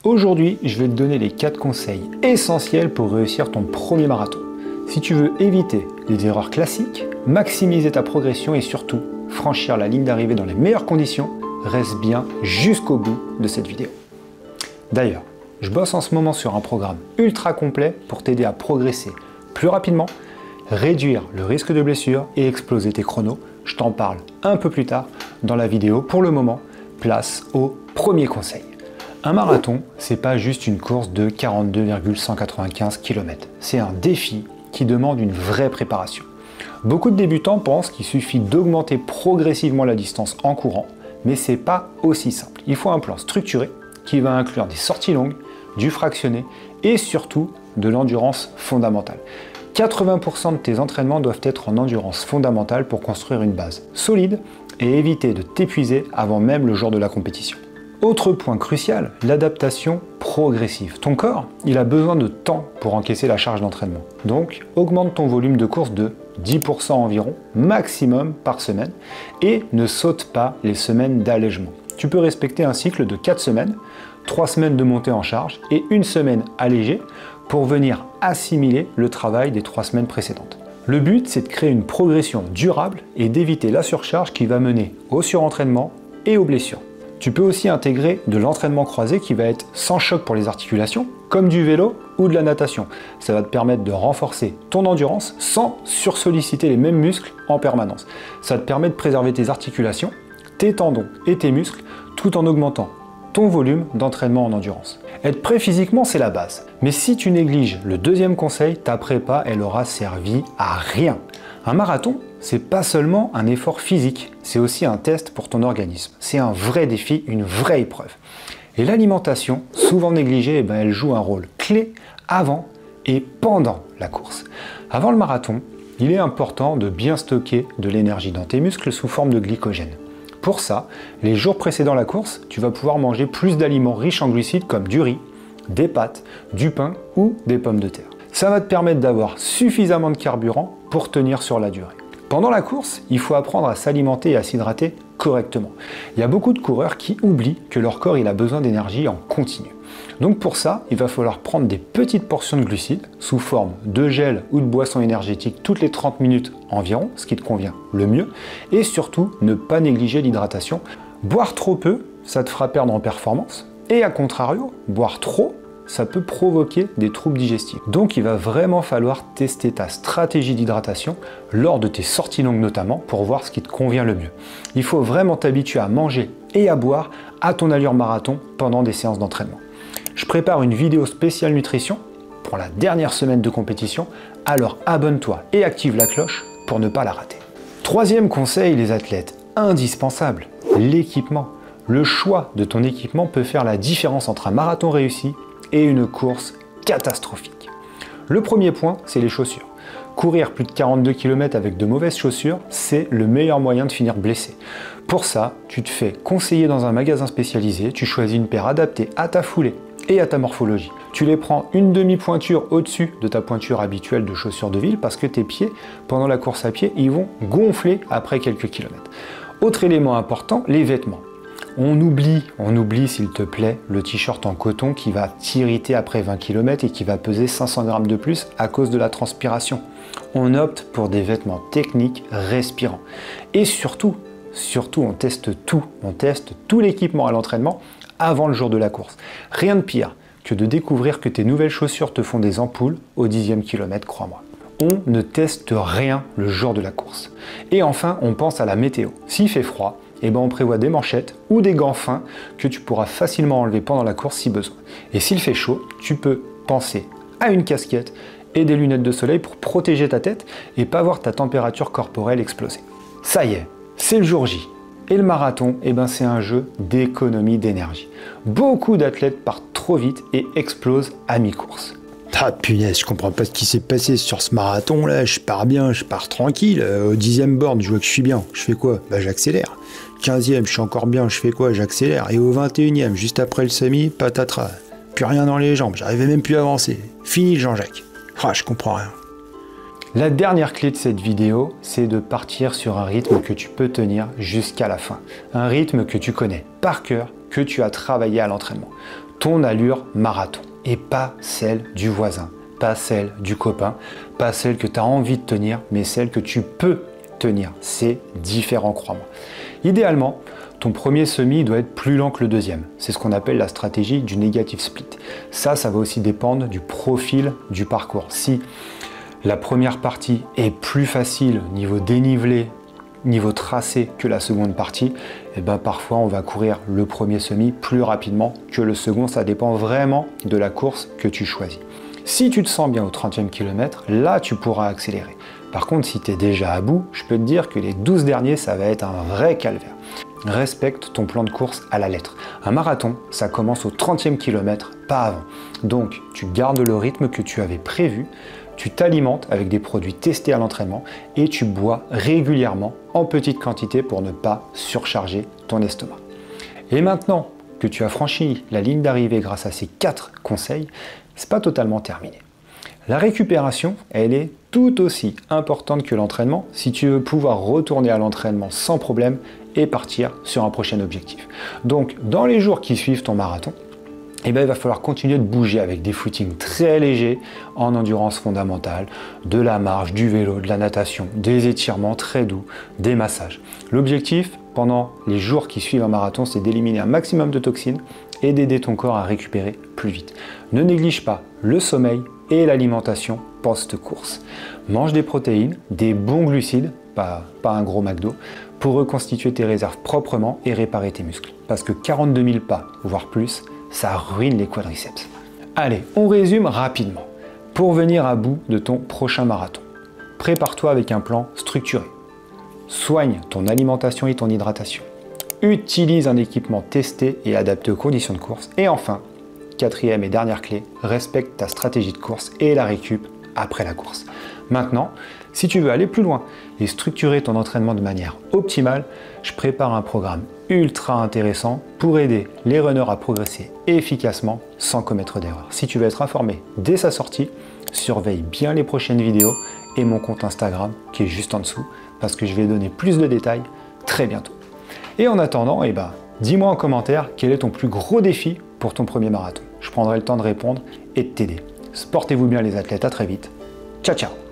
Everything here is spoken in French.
Aujourd'hui, je vais te donner les 4 conseils essentiels pour réussir ton premier marathon. Si tu veux éviter les erreurs classiques, maximiser ta progression et surtout franchir la ligne d'arrivée dans les meilleures conditions, reste bien jusqu'au bout de cette vidéo. D'ailleurs, je bosse en ce moment sur un programme ultra complet pour t'aider à progresser plus rapidement, réduire le risque de blessure et exploser tes chronos. Je t'en parle un peu plus tard dans la vidéo. Pour le moment, place au premier conseil. Un marathon, c'est pas juste une course de 42,195 km. C'est un défi qui demande une vraie préparation. Beaucoup de débutants pensent qu'il suffit d'augmenter progressivement la distance en courant, mais c'est pas aussi simple. Il faut un plan structuré qui va inclure des sorties longues, du fractionné et surtout de l'endurance fondamentale. 80% de tes entraînements doivent être en endurance fondamentale pour construire une base solide et éviter de t'épuiser avant même le jour de la compétition. Autre point crucial, l'adaptation progressive. Ton corps, il a besoin de temps pour encaisser la charge d'entraînement. Donc, augmente ton volume de course de 10% environ, maximum par semaine, et ne saute pas les semaines d'allègement. Tu peux respecter un cycle de 4 semaines, 3 semaines de montée en charge et 1 semaine allégée pour venir assimiler le travail des 3 semaines précédentes. Le but, c'est de créer une progression durable et d'éviter la surcharge qui va mener au surentraînement et aux blessures. Tu peux aussi intégrer de l'entraînement croisé qui va être sans choc pour les articulations, comme du vélo ou de la natation. Ça va te permettre de renforcer ton endurance sans sursolliciter les mêmes muscles en permanence. Ça te permet de préserver tes articulations, tes tendons et tes muscles, tout en augmentant ton volume d'entraînement en endurance. Être prêt physiquement, c'est la base. Mais si tu négliges le deuxième conseil, ta prépa, elle aura servi à rien. Un marathon, c'est pas seulement un effort physique, c'est aussi un test pour ton organisme. C'est un vrai défi, une vraie épreuve. Et l'alimentation, souvent négligée, elle joue un rôle clé avant et pendant la course. Avant le marathon, il est important de bien stocker de l'énergie dans tes muscles sous forme de glycogène. Pour ça, les jours précédant la course, tu vas pouvoir manger plus d'aliments riches en glucides comme du riz, des pâtes, du pain ou des pommes de terre. Ça va te permettre d'avoir suffisamment de carburant pour tenir sur la durée. Pendant la course, il faut apprendre à s'alimenter et à s'hydrater correctement. Il y a beaucoup de coureurs qui oublient que leur corps il a besoin d'énergie en continu. Donc pour ça, il va falloir prendre des petites portions de glucides sous forme de gel ou de boisson énergétique toutes les 30 minutes environ, ce qui te convient le mieux. Et surtout, ne pas négliger l'hydratation. Boire trop peu, ça te fera perdre en performance. Et à contrario, boire trop, ça peut provoquer des troubles digestifs. Donc il va vraiment falloir tester ta stratégie d'hydratation lors de tes sorties longues notamment pour voir ce qui te convient le mieux. Il faut vraiment t'habituer à manger et à boire à ton allure marathon pendant des séances d'entraînement. Je prépare une vidéo spéciale nutrition pour la dernière semaine de compétition, alors abonne-toi et active la cloche pour ne pas la rater. Troisième conseil, les athlètes, indispensable, l'équipement. Le choix de ton équipement peut faire la différence entre un marathon réussi et une course catastrophique. Le premier point, c'est les chaussures. Courir plus de 42 km avec de mauvaises chaussures, c'est le meilleur moyen de finir blessé. Pour ça, tu te fais conseiller dans un magasin spécialisé, tu choisis une paire adaptée à ta foulée et à ta morphologie. Tu les prends une demi-pointure au-dessus de ta pointure habituelle de chaussures de ville parce que tes pieds, pendant la course à pied, ils vont gonfler après quelques kilomètres. Autre élément important, les vêtements. On oublie s'il te plaît, le t-shirt en coton qui va t'irriter après 20 km et qui va peser 500 grammes de plus à cause de la transpiration. On opte pour des vêtements techniques respirants. Et surtout, on teste tout. On teste tout l'équipement à l'entraînement avant le jour de la course. Rien de pire que de découvrir que tes nouvelles chaussures te font des ampoules au 10e kilomètre, crois-moi. On ne teste rien le jour de la course. Et enfin, on pense à la météo. S'il fait froid, on prévoit des manchettes ou des gants fins que tu pourras facilement enlever pendant la course si besoin. Et s'il fait chaud, tu peux penser à une casquette et des lunettes de soleil pour protéger ta tête et pas voir ta température corporelle exploser. Ça y est, c'est le jour J. Et le marathon, c'est un jeu d'économie d'énergie. Beaucoup d'athlètes partent trop vite et explosent à mi-course. Ah punaise, je comprends pas ce qui s'est passé sur ce marathon là, je pars bien, je pars tranquille, au 10e board, je vois que je suis bien, je fais quoi? J'accélère. 15e, je suis encore bien, je fais quoi? J'accélère. Et au 21e, juste après le semi, patatras, plus rien dans les jambes, j'arrivais même plus à avancer. Fini le Jean-Jacques. Ah, je comprends rien. La dernière clé de cette vidéo, c'est de partir sur un rythme que tu peux tenir jusqu'à la fin. Un rythme que tu connais par cœur, que tu as travaillé à l'entraînement. ton allure marathon et pas celle du voisin, pas celle du copain, pas celle que tu as envie de tenir, mais celle que tu peux tenir. C'est différent, crois-moi. Idéalement, ton premier semi doit être plus lent que le deuxième. C'est ce qu'on appelle la stratégie du negative split. Ça va aussi dépendre du profil du parcours. Si la première partie est plus facile niveau dénivelé, niveau tracé que la seconde partie, et ben parfois on va courir le premier semi plus rapidement que le second. Ça dépend vraiment de la course que tu choisis. Si tu te sens bien au 30e kilomètre, là tu pourras accélérer. Par contre, si tu es déjà à bout, je peux te dire que les 12 derniers, ça va être un vrai calvaire. Respecte ton plan de course à la lettre. Un marathon, ça commence au 30e kilomètre, pas avant. Donc, tu gardes le rythme que tu avais prévu, tu t'alimentes avec des produits testés à l'entraînement et tu bois régulièrement en petite quantité pour ne pas surcharger ton estomac. Et maintenant que tu as franchi la ligne d'arrivée grâce à ces 4 conseils, c'est pas totalement terminé. La récupération, elle est tout aussi importante que l'entraînement si tu veux pouvoir retourner à l'entraînement sans problème et partir sur un prochain objectif. Donc, dans les jours qui suivent ton marathon, il va falloir continuer de bouger avec des footings très légers en endurance fondamentale, de la marche, du vélo, de la natation, des étirements très doux, des massages. L'objectif pendant les jours qui suivent un marathon, c'est d'éliminer un maximum de toxines et d'aider ton corps à récupérer plus vite. Ne néglige pas le sommeil et l'alimentation post-course. Mange des protéines, des bons glucides, pas un gros McDo, pour reconstituer tes réserves proprement et réparer tes muscles. Parce que 42 000 pas, voire plus, ça ruine les quadriceps. Allez, on résume rapidement. Pour venir à bout de ton prochain marathon, prépare-toi avec un plan structuré. Soigne ton alimentation et ton hydratation. Utilise un équipement testé et adapté aux conditions de course. Et enfin, quatrième et dernière clé, respecte ta stratégie de course et la récup après la course. Maintenant, si tu veux aller plus loin et structurer ton entraînement de manière optimale, je prépare un programme ultra intéressant pour aider les runners à progresser efficacement sans commettre d'erreurs. Si tu veux être informé dès sa sortie, surveille bien les prochaines vidéos et mon compte Instagram qui est juste en dessous parce que je vais donner plus de détails très bientôt. Et en attendant, dis-moi en commentaire quel est ton plus gros défi pour ton premier marathon. Je prendrai le temps de répondre et de t'aider. Portez-vous bien les athlètes, à très vite. Ciao ciao.